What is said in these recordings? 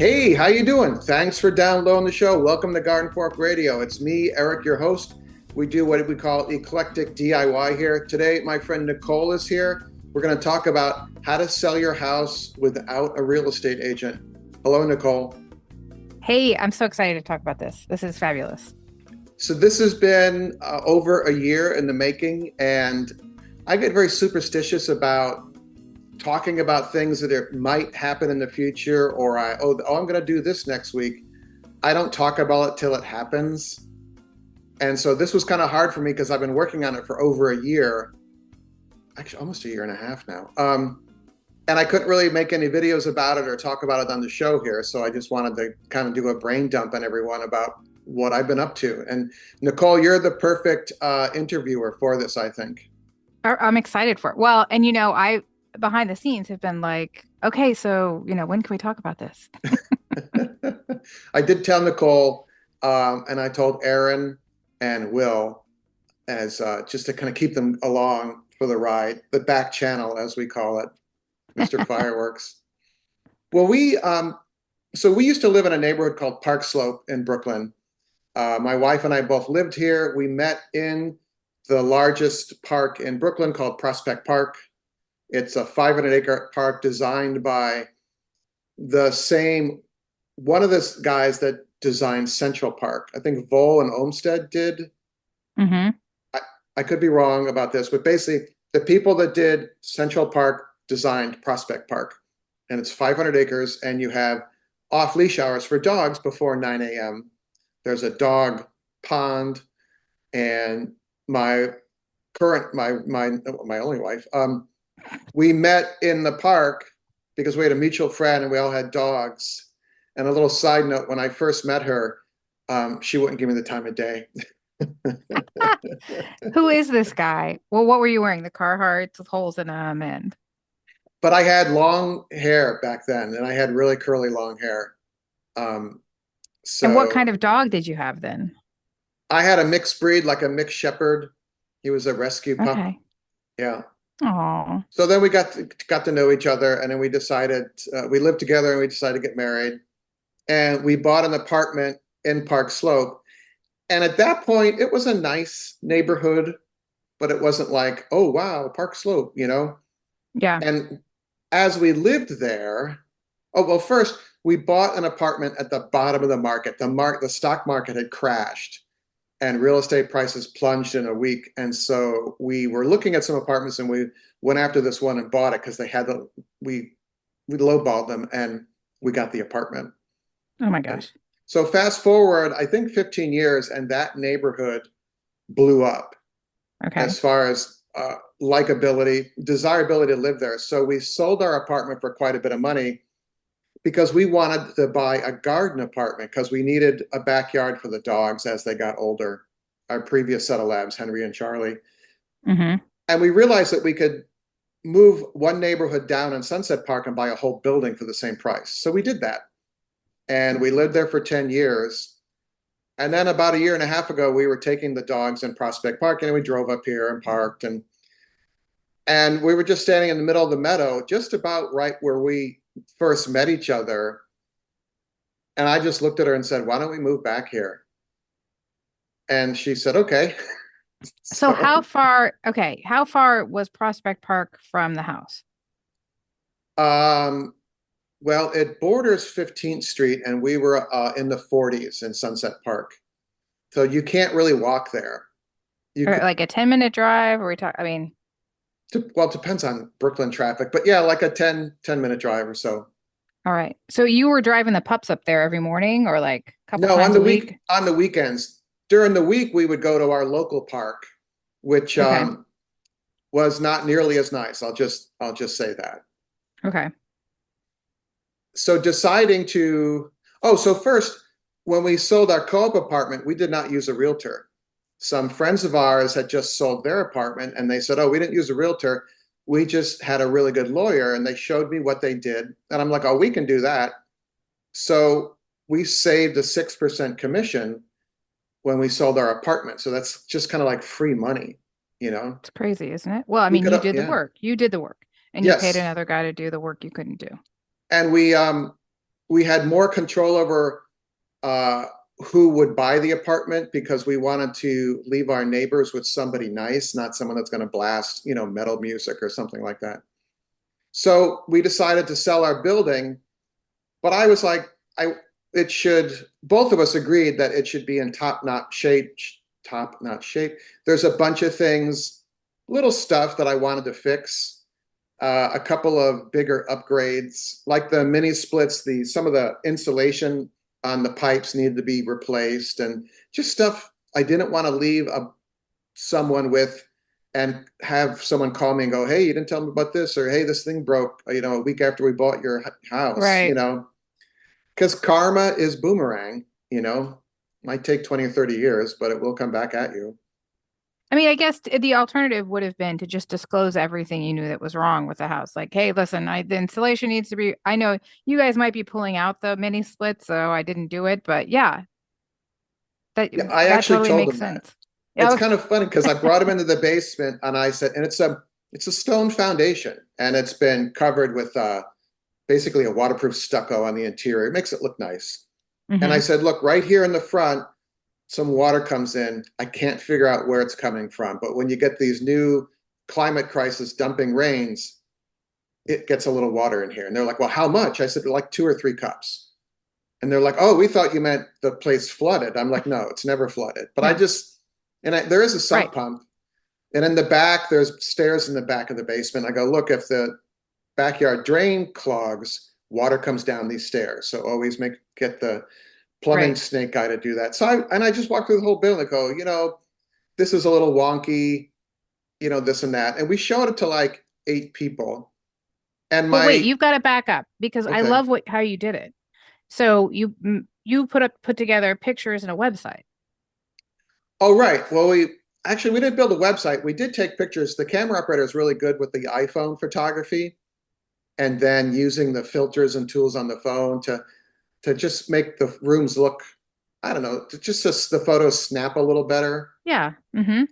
Hey, how you doing? Thanks for downloading the show. Welcome to Garden Fork Radio. It's me, Eric, your host. We do what we call eclectic DIY here. Today, my friend Nicole is here. We're going to talk about how to sell your house without a real estate agent. Hello, Nicole. Hey, I'm so excited to talk about this. This is fabulous. So this has been over a year in the making, and I get very superstitious about talking about things that might happen in the future, or I'm going to do this next week. I don't talk about it till it happens. And so this was kind of hard for me because I've been working on it for over a year, actually almost a year and a half now. And I couldn't really make any videos about it or talk about it on the show here. So I just wanted to kind of do a brain dump on everyone about what I've been up to. And Nicole, you're the perfect interviewer for this, I think. I'm excited for it. Well, and I behind the scenes have been like, okay, so, when can we talk about this? I did tell Nicole, and I told Aaron and Will as just to kind of keep them along for the ride, the back channel, as we call it, Mr. Fireworks. Well, we used to live in a neighborhood called Park Slope in Brooklyn. My wife and I both lived here. We met in the largest park in Brooklyn called Prospect Park. It's a 500-acre park designed by one of the guys that designed Central Park. I think Vole and Olmsted did. Mm-hmm. I could be wrong about this, but basically the people that did Central Park designed Prospect Park. And it's 500 acres, and you have off-leash hours for dogs before 9 a.m. There's a dog pond, and my only wife, we met in the park because we had a mutual friend and we all had dogs. And a little side note, when I first met her, she wouldn't give me the time of day. Who is this guy? Well, what were you wearing? The Carhartts with holes in them But I had long hair back then, and I had really curly long hair. and what So kind of dog did you have then? I had a mixed breed, like a mixed shepherd. He was a rescue pup. Okay. Yeah. Oh. So then we got to know each other, and then we decided we lived together, and we decided to get married, and we bought an apartment in Park Slope. And at that point, it was a nice neighborhood, but it wasn't like, oh wow, Park Slope, Yeah. And as we lived there, oh well, first we bought an apartment at the bottom of the market. The stock market had crashed, and real estate prices plunged in a week. And so we were looking at some apartments, and we went after this one and bought it because we lowballed them, and we got the apartment. Oh my And gosh. so fast forward, I think 15 years, and that neighborhood blew up Okay. as far as likability, desirability to live there. So we sold our apartment for quite a bit of money because we wanted to buy a garden apartment because we needed a backyard for the dogs as they got older. Our previous set of labs, Henry and Charlie. Mm-hmm. And we realized that we could move one neighborhood down in Sunset Park and buy a whole building for the same price. So we did that. And we lived there for 10 years. And then about a year and a half ago, we were taking the dogs in Prospect Park, and we drove up here and parked, and we were just standing in the middle of the meadow, just about right where we first met each other. And I just looked at her and said, why don't we move back here? And she said, okay. So how far was Prospect Park from the house? Um, well, it borders 15th Street, and we were in the 40s in Sunset Park. So you can't really walk there. You Or could, like a 10-minute drive? Or I mean, well, it depends on Brooklyn traffic, but yeah, like a 10-minute drive or so. all right. So you were driving the pups up there every morning or like a couple No, times a week? on the weekends. During the week, we would go to our local park, which Okay. was not nearly as nice. I'll just say that. Okay. So deciding to, oh, so first, when we sold our co-op apartment, we did not use a realtor. Some friends of ours had just sold their apartment, and they said, oh, we didn't use a realtor. We just had a really good lawyer, and they showed me what they did. And I'm like, oh, we can do that. So we saved a 6% commission when we sold our apartment. So that's just kind of like free money, you know? It's crazy, isn't it? Well, I We mean, could, you did the yeah, work. You did the work and you paid yes. another guy to do the work you couldn't do. And we had more control over uh, who would buy the apartment because we wanted to leave our neighbors with somebody nice, not someone that's going to blast, metal music or something like that. So we decided to sell our building, but I was like, it should, both of us agreed that it should be in top-notch shape, top-notch shape. There's a bunch of things, little stuff that I wanted to fix. A couple of bigger upgrades, like the mini splits, some of the insulation on the pipes needed to be replaced, and just stuff I didn't want to leave someone with and have someone call me and go, hey, you didn't tell me about this, or hey, this thing broke, a week after we bought your house, Right. because karma is boomerang, might take 20 or 30 years, but it will come back at you. I mean, I guess the alternative would have been to just disclose everything you knew that was wrong with the house. Like, hey, listen, the insulation needs to be, I know you guys might be pulling out the mini split, so I didn't do it, but yeah, Yeah, I that actually totally told makes him that. sense. It's Yeah. kind of funny because I brought him into the basement and I said, and it's a stone foundation and it's been covered with basically a waterproof stucco on the interior. It makes it look nice. And I Hmm. said, look, right here in the front, some water comes in. I can't figure out where it's coming from. But when you get these new climate crisis dumping rains, it gets a little water in here. And they're like, well, how much? I said, like 2 or 3 cups. And they're like, oh, we thought you meant the place flooded. I'm like, no, it's never flooded. But No, there is a right. sump pump. And in the back, there's stairs in the back of the basement. I go, look, if the backyard drain clogs, water comes down these stairs. So always get the plumbing Right. snake guy to do that. So I just walk through the whole building and go, this is a little wonky, this and that. And we showed it to like 8 people. And But wait, you've got to back up because I okay. love how you did it. So you put together pictures and a website. Oh, right. Well, we didn't build a website. We did take pictures. The camera operator is really good with the iPhone photography and then using the filters and tools on the phone to just make the rooms look, I don't know, the photos snap a little better. Yeah. Hmm.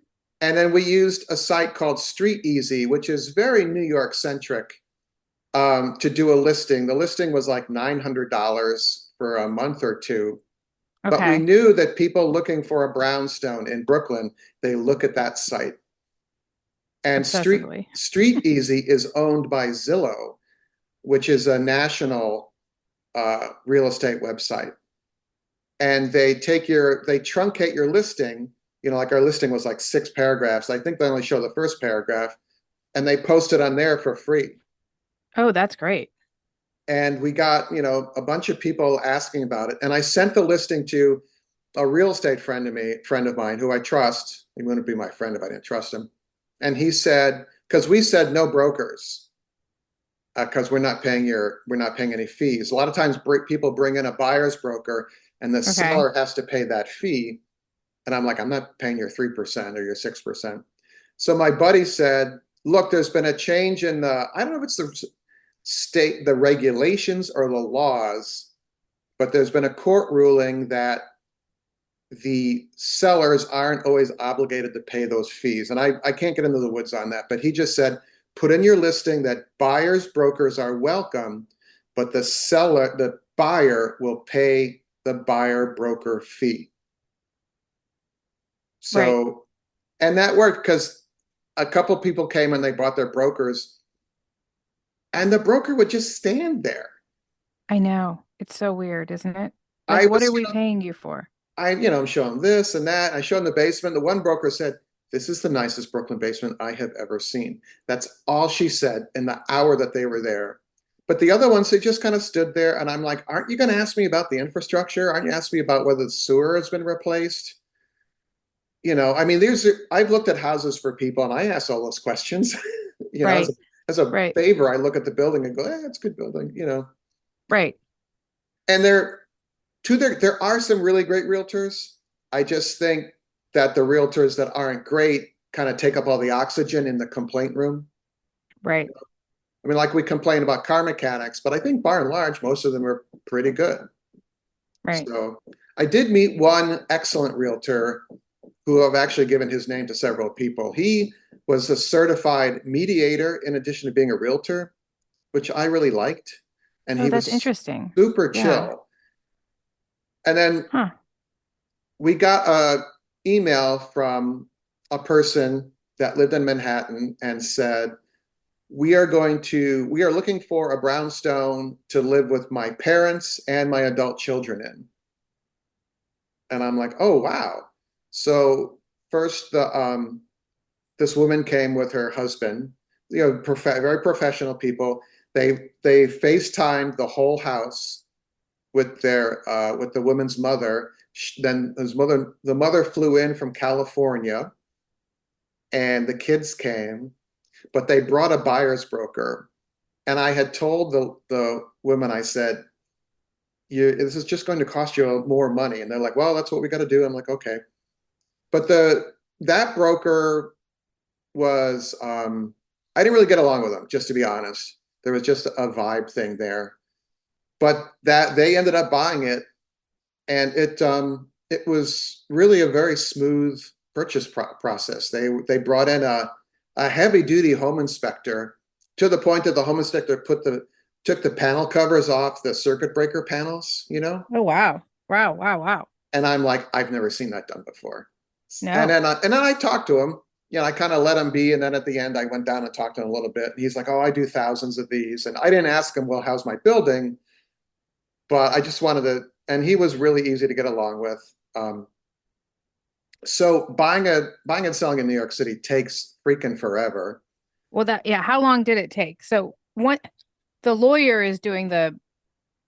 And then we used a site called Street Easy, which is very New York centric, to do a listing. The listing was like $900 for a month or two. But we Okay. knew that people looking for a brownstone in Brooklyn, they look at that site. And Obsessively. Street Easy is owned by Zillow, which is a national real estate website. And they truncate your listing. Like our listing was like 6 paragraphs. I think they only show the first paragraph, and they post it on there for free. Oh, that's great. And we got, a bunch of people asking about it. And I sent the listing to a real estate friend of mine who I trust. He wouldn't be my friend if I didn't trust him. And he said, because we said no brokers, because we're not paying any fees. A lot of times people bring in a buyer's broker and the Okay. seller has to pay that fee. And I'm like, I'm not paying your 3% or your 6%. So my buddy said, look, there's been a change in I don't know if it's the regulations or the laws, but there's been a court ruling that the sellers aren't always obligated to pay those fees. And I can't get into the woods on that, but he just said, put in your listing that buyers brokers are welcome, but the buyer will pay the buyer broker fee. Right. So, and that worked because a couple people came and they bought their brokers and the broker would just stand there. I know. It's so weird, isn't it? Like, I what was, are we paying you for? I'm showing this and that. I showed him the basement. The one broker said, this is the nicest Brooklyn basement I have ever seen. That's all she said in the hour that they were there. But the other ones, they just kind of stood there. And I'm like, aren't you going to ask me about the infrastructure? Aren't you asking me about whether the sewer has been replaced? I mean, I've looked at houses for people and I ask all those questions. Right. As a Right. favor, I look at the building and go, it's a good building. Right. And there are some really great realtors. I just think that the realtors that aren't great kind of take up all the oxygen in the complaint room. Right. I mean, like we complain about car mechanics, but I think by and large, most of them are pretty good. Right. So I did meet one excellent realtor who I've actually given his name to several people. He was a certified mediator in addition to being a realtor, which I really liked. and Oh, he that's was interesting. super Yeah. chill. And then Huh. we got a email from a person that lived in Manhattan and said, we are looking for a brownstone to live with my parents and my adult children in. And I'm like, oh wow. So first this woman came with her husband, very professional people. They FaceTimed the whole house with the woman's mother. Then the mother flew in from California, and the kids came, but they brought a buyer's broker. And I had told the women, I said, this is just going to cost you more money. And they're like, well, that's what we got to do. I'm like, okay. But that broker was I didn't really get along with him, just to be honest. There was just a vibe thing there. But that they ended up buying it, and it was really a very smooth purchase process. They brought in a heavy duty home inspector, to the point that the home inspector took the panel covers off the circuit breaker panels, Oh, wow. Wow. Wow. Wow. and I'm like, I've never seen that done before. And No. then I talked to him. I kind of let him be, and then at the end, I went down and talked to him a little bit. And he's like, "Oh, I do thousands of these," and I didn't ask him, "Well, how's my building?" But I just wanted to, and he was really easy to get along with. So buying and selling in New York City takes freaking forever. Well, yeah. How long did it take? So what the lawyer is doing the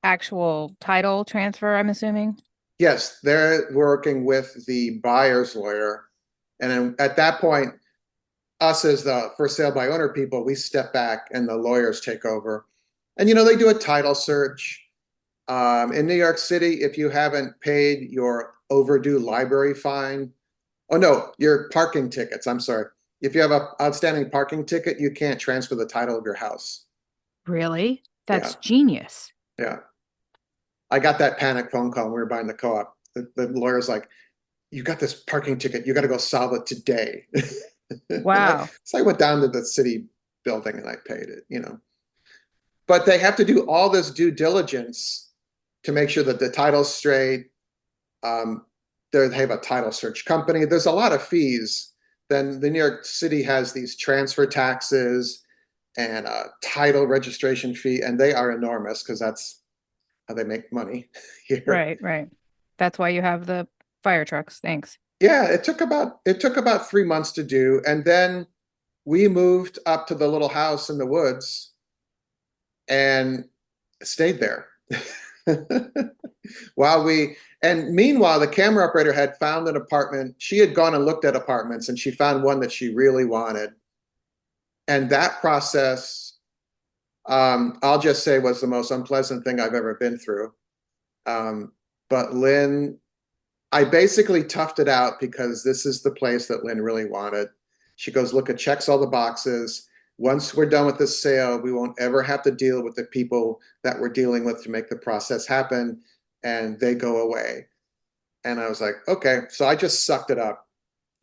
actual title transfer, I'm assuming? Yes, they're working with the buyer's lawyer, and then at that point, us as the for sale by owner people, we step back and the lawyers take over. And they do a title search. In New York City, if you haven't paid your overdue library fine, oh no, your parking tickets, I'm sorry. If you have an outstanding parking ticket, you can't transfer the title of your house. Really? Yeah, That's genius. yeah. I got that panic phone call when we were buying the co-op. The lawyer's like, you got this parking ticket, you got to go solve it today. Wow. So I went down to the city building and I paid it. But they have to do all this due diligence to make sure that the title's straight. Um, they have a title search company. There's a lot of fees. Then the New York City has these transfer taxes and a title registration fee, and they are enormous because that's how they make money here. Right, right. That's why you have the fire trucks. Thanks. Yeah, it took about 3 months to do, and then we moved up to the little house in the woods and stayed there. while we and meanwhile, the camera operator had found an apartment. She had gone and looked at apartments, and she found one that she really wanted. And that process, I'll just say, was the most unpleasant thing I've ever been through. But Lynn, I basically toughed it out because this is the place that Lynn really wanted. She goes, look, it checks all the boxes. Once we're done with this sale, we won't ever have to deal with the people that we're dealing with to make the process happen, and they go away. And I was like, okay. So I just sucked it up.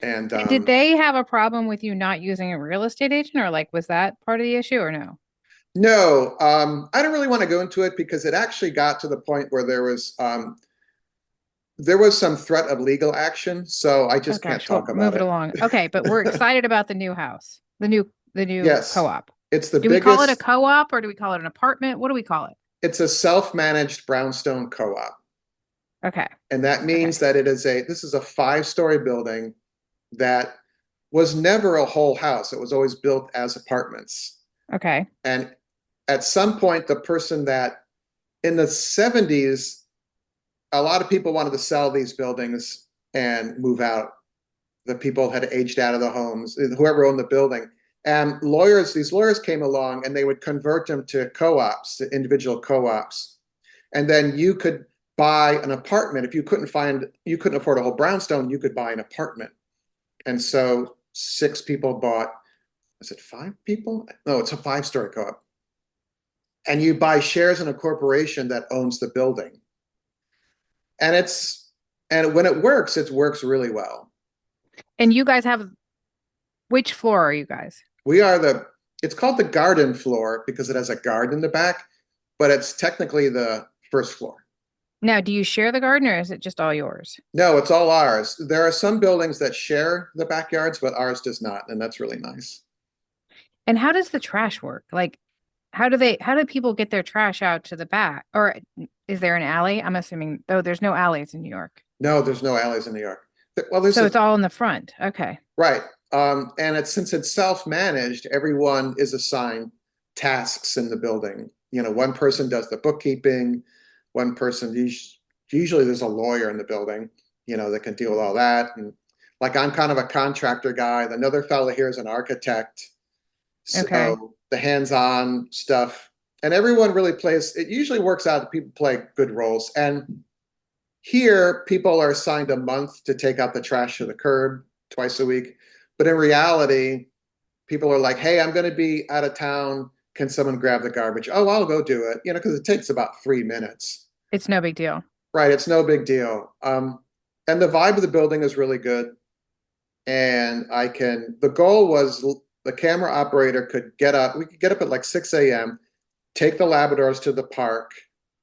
And And did they have a problem with you not using a real estate agent, or like was that part of the issue or no? no, I don't really want to go into it because it actually got to the point where there was some threat of legal action. So I Oh just can't gosh, well, talk about move it it. along. Okay, but we're excited about the new house, the new Yes, co-op. it's the Do we call it a biggest, co-op or do we call it an apartment? What do we call it? it's a self-managed brownstone co-op. Okay. And that Okay. means that this is a 5-story building that was never a whole house. It was always built as apartments. Okay. And at some point, the person that in the 70s, a lot of people wanted to sell these buildings and move out. The people had aged out of the homes, whoever owned the building. And these lawyers came along and they would convert them to co-ops, to individual co-ops. And then you could buy an apartment. If you couldn't afford a whole brownstone, you could buy an apartment. And so 6 people bought, is it 5 people? No, it's a 5-story co-op. And you buy shares in a corporation that owns the building. And when it works really well. And you guys have which floor are you guys? We are it's called the garden floor because it has a garden in the back. but it's technically the first floor. Now, do you share the garden or is it just all yours? No, it's all ours. There are some buildings that share the backyards, but ours does not, and that's really nice. And how does the trash work? Like, how do people get their trash out to the back? Or is there an alley? I'm assuming, though, there's no alleys in New York. No, there's no alleys in New York. Well, there's So a it's all in the front. Okay. right. And it's since it's self-managed, everyone is assigned tasks in the building. You know, one person does the bookkeeping, one person usually there's a lawyer in the building, you know, that can deal with all that. And like I'm kind of a contractor guy. Another fellow here is an architect. Okay. So the hands-on stuff, and everyone really plays, it usually works out that people play good roles. And here, people are assigned a month to take out the trash to the curb twice a week. But in reality, people are like, hey, I'm going to be out of town. Can someone grab the garbage? Oh, I'll go do it, you know, because it takes about 3 minutes. It's no big deal. Right. It's no big deal. And the vibe of the building is really good. And the goal was the camera operator could get up, we could get up at like 6 a.m., take the Labradors to the park,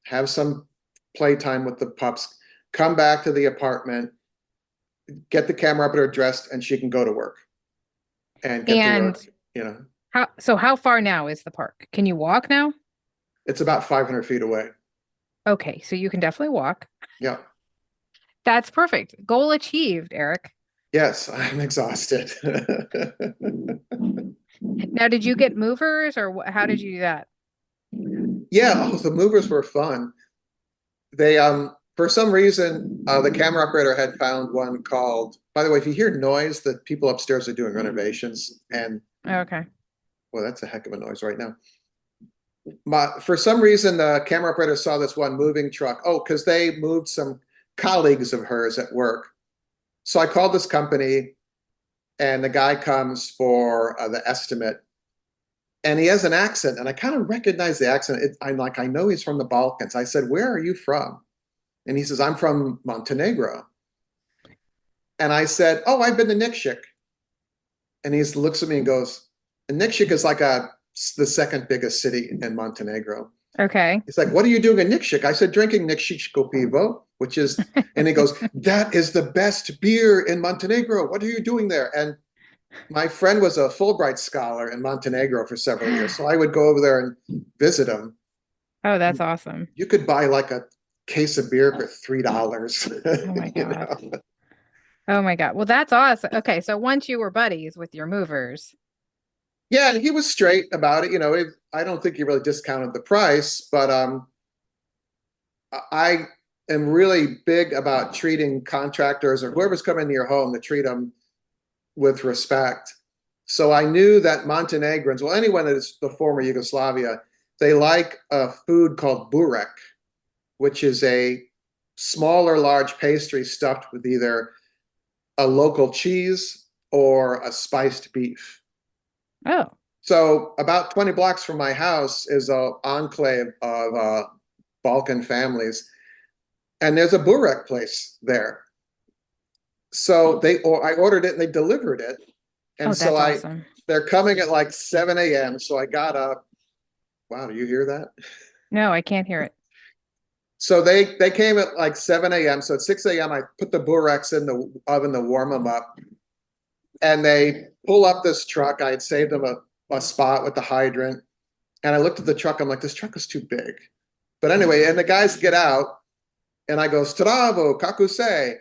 have some playtime with the pups, come back to the apartment, get the camera operator dressed, and she can go to work and get to And work, you know. how far now is the park? Can you walk now? It's about 500 feet away. Okay, so you can definitely walk. Yeah. That's perfect. Goal achieved, Eric. Yes, I'm exhausted. Now, did you get movers or how did you do that? Yeah, oh, the movers were fun. They for some reason the camera operator had found one called, by the way, if you hear noise, the people upstairs are doing renovations, and Okay. well, that's a heck of a noise right now. For some reason the camera operator saw this one moving truck. Oh, because they moved some colleagues of hers at work. So I called this company, and the guy comes for the estimate, and he has an accent, and I kind of recognize the accent. I'm like, I know he's from the Balkans. I said, where are you from? And he says, I'm from Montenegro. And I said, oh, I've been to Nikšić. And he looks at me and goes, and Nikšić is like the second biggest city in Montenegro. Okay. He's like, what are you doing in Nikšić? I said, drinking Nikšićko pivo, which is, and he goes, that is the best beer in Montenegro. What are you doing there? And my friend was a Fulbright scholar in Montenegro for several years. So I would go over there and visit him. Oh, that's awesome. You could buy like a case of beer for $3. Oh my you God. know? Oh my God. Well, that's awesome. Okay, so once you were buddies with your movers. Yeah, and he was straight about it. You know, I don't think he really discounted the price, but I am really big about treating contractors or whoever's coming to your home to treat them with respect. So I knew that Montenegrins, well, anyone that is the former Yugoslavia, they like a food called burek, which is a smaller, large pastry stuffed with either a local cheese or a spiced beef. Oh, So about 20 blocks from my house is an enclave of Balkan families, and there's a burek place there. So I ordered it and they delivered it. And oh, so that's awesome. they're coming at like 7 a.m. So I got up. Wow, do you hear that? No, I can't hear it. So they came at like 7 a.m. So at 6 a.m. I put the bureks in the oven to warm them up. And they pull up this truck. I had saved them a spot with the hydrant. And I looked at the truck. I'm like, this truck is too big. But anyway, and the guys get out and I go, Stravo, kako se?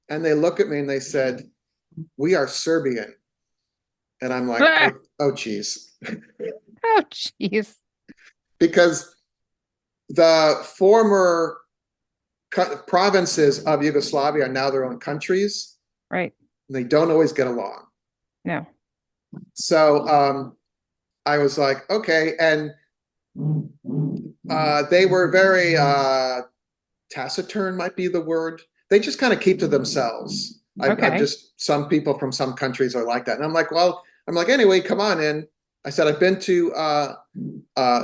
And they look at me and they said, we are Serbian. And I'm like, oh, geez. Oh, jeez. Because the former provinces of Yugoslavia are now their own countries. Right. And they don't always get along. No. So I was like, okay. And they were very taciturn, might be the word. They just kind of keep to themselves. Okay. Some people from some countries are like that. And I'm like, well, anyway, come on in. I said, I've been to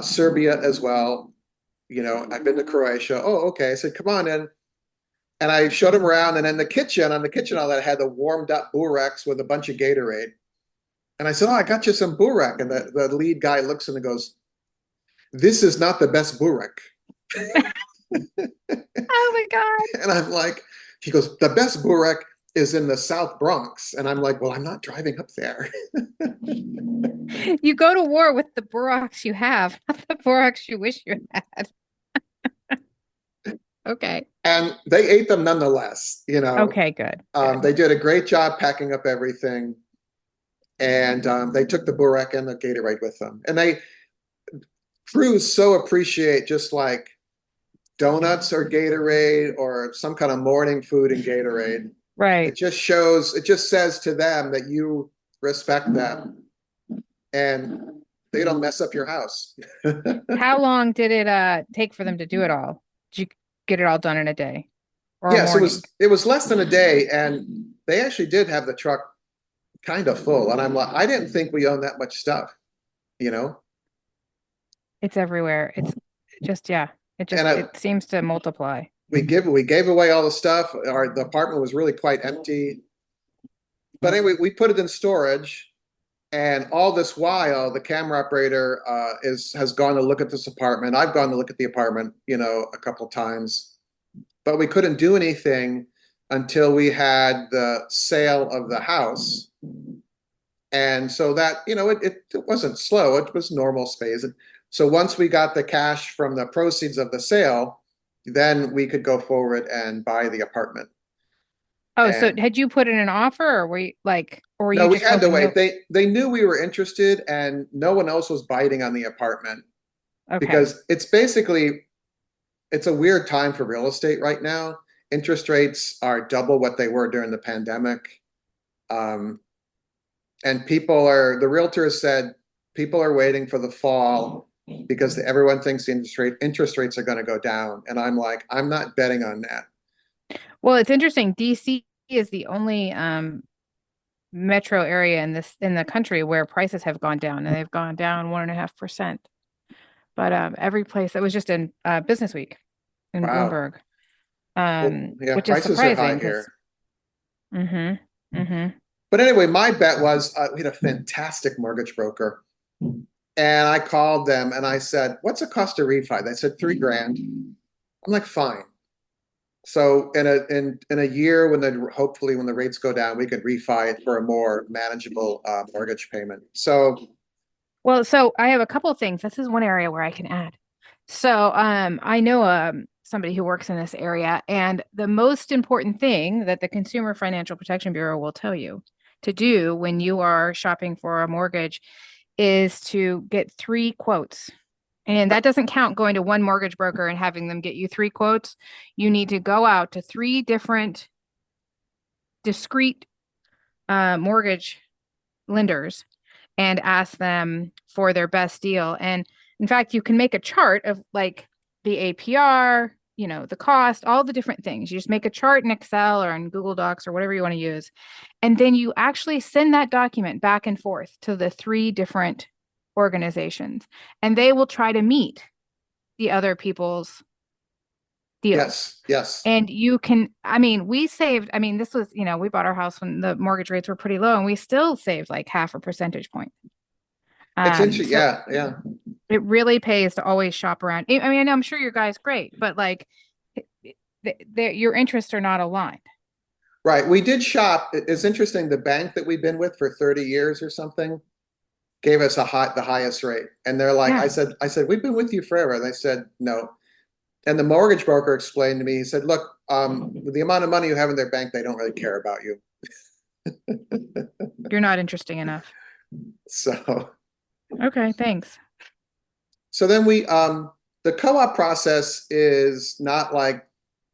Serbia as well. You know, I've been to Croatia. Oh, okay. I said, come on in. And I showed him around. And in the kitchen, on the kitchen all that, I had the warmed up bureks with a bunch of Gatorade. And I said, oh, I got you some burek. And the lead guy looks and goes, this is not the best burek. Oh my God. And I'm like, he goes, the best burek is in the South Bronx. And I'm like, well, I'm not driving up there. You go to war with the Borax you have, not the Borax you wish you had. Okay. And they ate them nonetheless. Okay, good. Good. They did a great job packing up everything. And they took the burek and the Gatorade with them. And crews so appreciate just like donuts or Gatorade or some kind of morning food in Gatorade. Right. It just says to them that you respect them and they don't mess up your house. How long did it take for them to do it all? Did you get it all done in a day or a Yes, morning? it was less than a day, and they actually did have the truck kind of full. And I'm like, I didn't think we owned that much stuff, you know? It's everywhere. It's just, yeah, And it seems to multiply. we gave away all the stuff. The apartment was really quite empty. But anyway, we put it in storage. And all this while, the camera operator has gone to look at this apartment. I've gone to look at the apartment, a couple times, but we couldn't do anything until we had the sale of the house. And so that, it wasn't slow; it was normal space. And so once we got the cash from the proceeds of the sale, then we could go forward and buy the apartment. Oh, so And had you put in an offer or or were no, you we just had to hoping wait. no? They knew we were interested, and no one else was biting on the apartment Okay. because it's a weird time for real estate right now. Interest rates are double what they were during the pandemic. Um, and the realtors said people are waiting for the fall because everyone thinks the interest rates are going to go down. And I'm like, I'm not betting on that. Well, it's interesting. DC is the only metro area in the country where prices have gone down, and they've gone down 1.5%. But every place that was just in Business Week in Wow. Bloomberg, Well, yeah, which is prices are high surprising because here. mm-hmm, mm-hmm. But anyway, my bet was we had a fantastic mortgage broker. And I called them and I said, what's the cost of refi? They said 3 grand. I'm like, fine. So in a year hopefully when the rates go down, we could refi it for a more manageable mortgage payment. So Well, so I have a couple of things. This is one area where I can add. So I know somebody who works in this area, and the most important thing that the Consumer Financial Protection Bureau will tell you to do when you are shopping for a mortgage is to get 3 quotes. And that doesn't count going to one mortgage broker and having them get you 3 quotes. You need to go out to 3 different discrete mortgage lenders and ask them for their best deal. And in fact, you can make a chart of like the APR, the cost, all the different things. You just make a chart in Excel or in Google Docs or whatever you want to use. And then you actually send that document back and forth to the 3 different organizations, and they will try to meet the other people's deals. yes, yes. And you can, we saved, this was, we bought our house when the mortgage rates were pretty low, and we still saved like half a percentage point. It's interesting. So Yeah, yeah. it really pays to always shop around. I'm sure your guy's great, but like your interests are not aligned. Right. We did shop. It's interesting. The bank that we've been with for 30 years or something gave us the highest rate. And they're like, Yeah. I said, we've been with you forever. And they said, no. And the mortgage broker explained to me, he said, look, the amount of money you have in their bank, they don't really care about you. You're not interesting enough. So, Okay, thanks. so then the co-op process is not like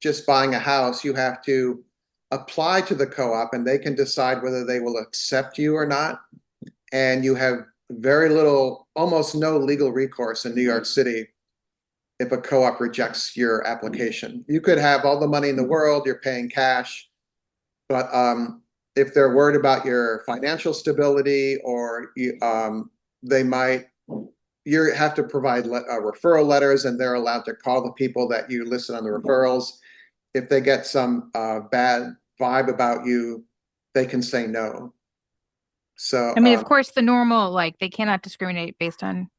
just buying a house. You have to apply to the co-op and they can decide whether they will accept you or not. And you have very little, almost no legal recourse in New York City if a co-op rejects your application. You could have all the money in the world, you're paying cash, but if they're worried about your financial stability or they might, you have to provide referral letters, and they're allowed to call the people that you listed on the referrals. If they get some bad vibe about you, they can say no. So Of course, the normal, like they cannot discriminate based on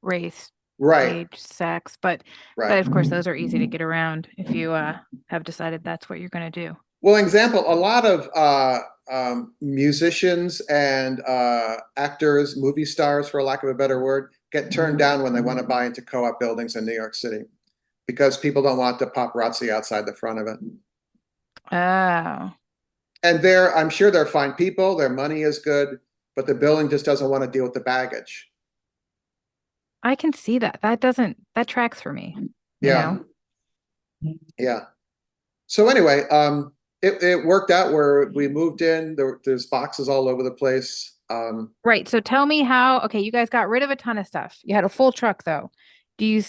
race, Right. age, sex, but Right. of course those are easy to get around if you have decided that's what you're going to do. Well, example, a lot of musicians and actors, movie stars, for lack of a better word, get turned down when they want to buy into co-op buildings in New York City because people don't want the paparazzi outside the front of it. Oh, And I'm sure they're fine people, their money is good, but the building just doesn't want to deal with the baggage. I can see that. That tracks for me. Yeah. You know? Yeah. So anyway, it worked out where we moved in. There's boxes all over the place. Right. So tell me how, okay, you guys got rid of a ton of stuff. You had a full truck though.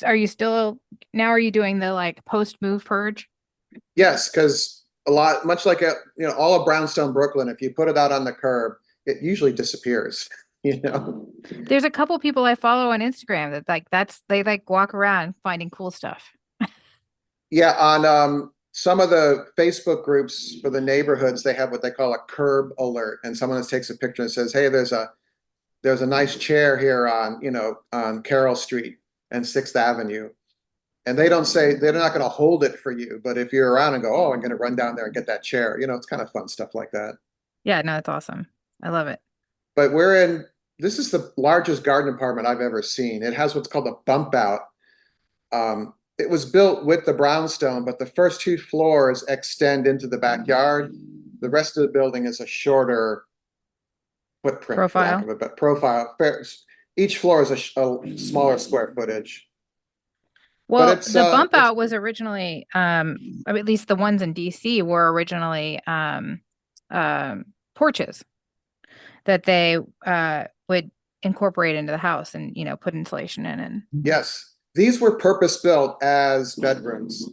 Are you still, now are you doing the like post-move purge? Yes, because much like all of brownstone Brooklyn, if you put it out on the curb, it usually disappears. There's a couple people I follow on Instagram that they like walk around finding cool stuff. Yeah, on some of the Facebook groups for the neighborhoods, they have what they call a curb alert, and someone just takes a picture and says, "Hey, there's a nice chair here on Carroll Street and 6th Avenue," and they don't say they're not going to hold it for you, but if you're around and go, "Oh, I'm going to run down there and get that chair," it's kind of fun stuff like that. Yeah, no, that's awesome. I love it. But this is the largest garden apartment I've ever seen. It has what's called a bump out. It was built with the brownstone, but the first 2 floors extend into the backyard. The rest of the building is a shorter footprint. Profile. Each floor is a smaller square footage. Well, the bump out was originally, at least the ones in DC were originally porches that they would incorporate into the house and put insulation in. And yes. These were purpose-built as bedrooms.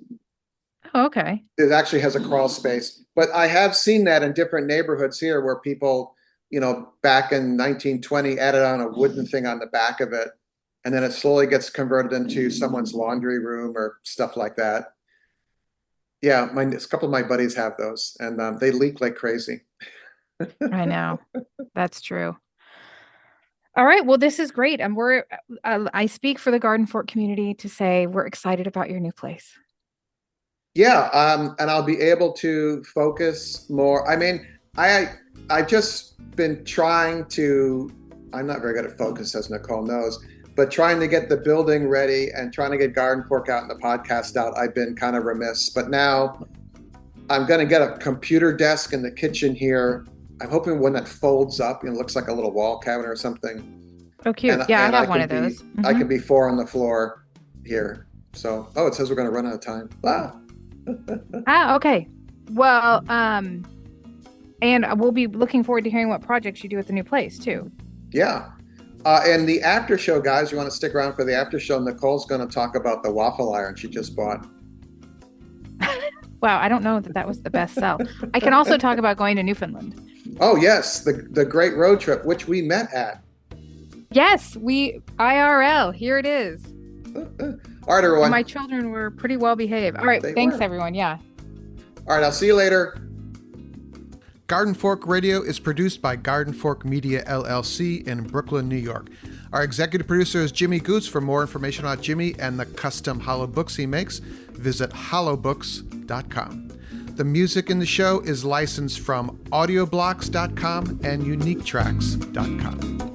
Oh, okay. It actually has a crawl space. But I have seen that in different neighborhoods here where people, back in 1920 added on a wooden thing on the back of it. And then it slowly gets converted into someone's laundry room or stuff like that. Yeah, a couple of my buddies have those, and they leak like crazy. I know. That's true. All right. Well, this is great. And I speak for the Garden Fork community to say we're excited about your new place. Yeah. And I'll be able to focus more. I mean, I've just been I'm not very good at focus, as Nicole knows, but trying to get the building ready and trying to get Garden Fork out and the podcast out, I've been kind of remiss. But now I'm going to get a computer desk in the kitchen here. I'm hoping one that folds up, looks like a little wall cabinet or something. Oh, cute. I have one of those. I can be 4 on the floor here. So, it says we're going to run out of time. Okay. Well, and we'll be looking forward to hearing what projects you do at the new place too. Yeah. And the after show, guys, you want to stick around for the after show. Nicole's going to talk about the waffle iron she just bought. Wow, I don't know that was the best sell. I can also talk about going to Newfoundland. Oh, yes, the great road trip, which we met at. Yes, IRL, here it is. All right, everyone. And my children were pretty well behaved. All right, thanks, everyone. Yeah. All right, I'll see you later. Garden Fork Radio is produced by Garden Fork Media, LLC in Brooklyn, New York. Our executive producer is Jimmy Goose. For more information on Jimmy and the custom hollow books he makes, visit hollowbooks.com. The music in the show is licensed from audioblocks.com and uniquetracks.com.